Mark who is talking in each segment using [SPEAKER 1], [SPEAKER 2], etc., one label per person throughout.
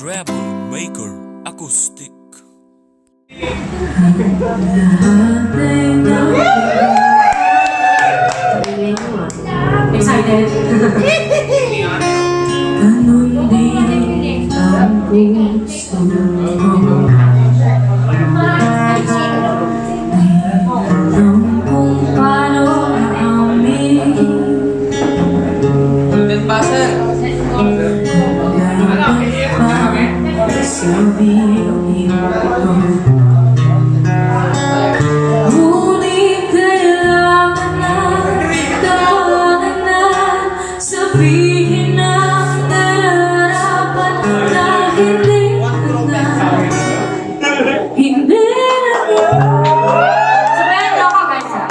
[SPEAKER 1] Troublemaker Acoustic.
[SPEAKER 2] Excited? Ganun din ang puso mo. Alam kung paano aamin.
[SPEAKER 3] Golden buzzer.
[SPEAKER 2] Dapat pa sabihin ko. Ngunit kailangan na tawagan na, sabihin ang nararapat na hindi na. Hindi na. Sabihin na ako guys ha.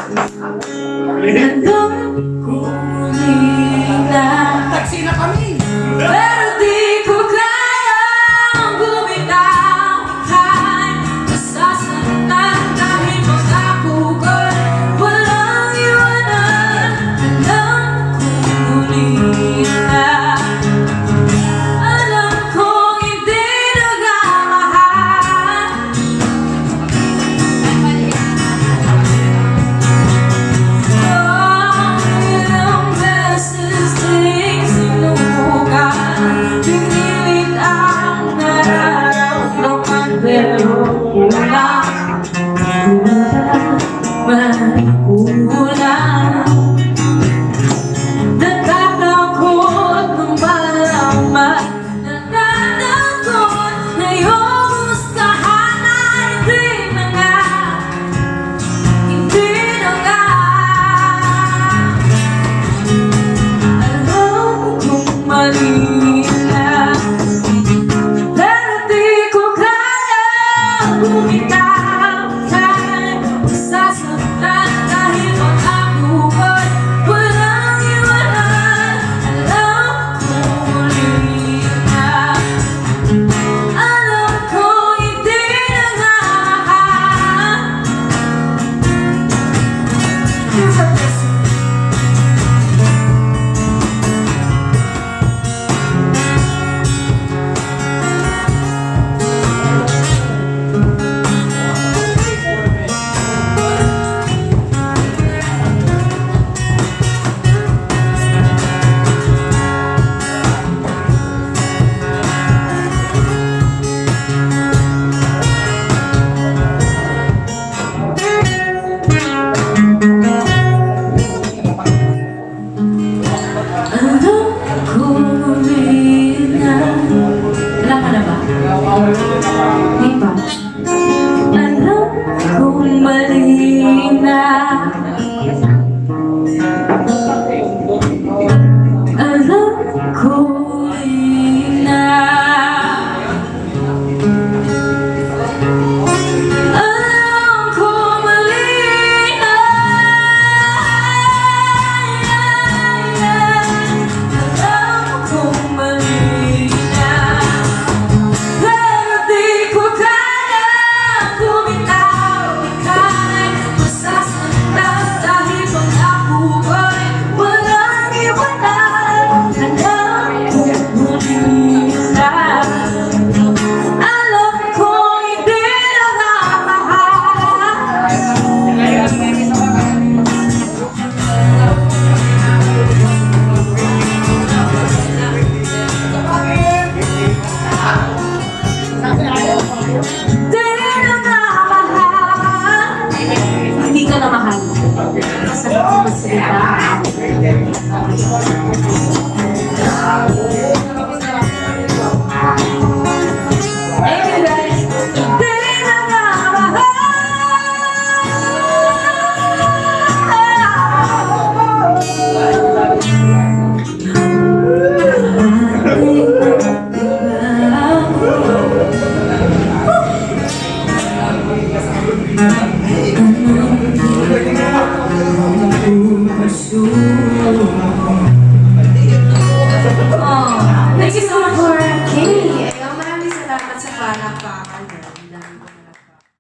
[SPEAKER 2] Alam kong hindi na.
[SPEAKER 3] Taxi na kami.
[SPEAKER 2] Pero di ko kayang bumitaw. Kahit masasaktan dahil pag-ako ko'y walang iwanan. Alam kong muli na. Alam kong hindi nagmamahal. Ilang beses din sinubukan, pinilit ang nararamdaman, pero kulang, kulang. Natatakot ng malaman, natatakot na yung gustahan ay hindi na nga, hindi na nga. Alam kong mali na, pero di ko kayang bumitaw. Kahit masasaktan dahil pag-ako ko'y walang iwanan. Alam kong muli na, alam kong hindi na nga mahal. Here's our blessing. Alam kong muli na. Kailangan na ba? Di ba? Alam kong mali na. Alam kong mali na. Alam kong mali na. Alam kong mali na. Pero di ko kayang bumitaw. Kahit masasaktan dahil pag-ako ko'y walang iwanan. Alam kong muli na. Alam kong hindi nagmamahal. Hindi nagmamahal. Hindi ka na mahal. Sa mga salita.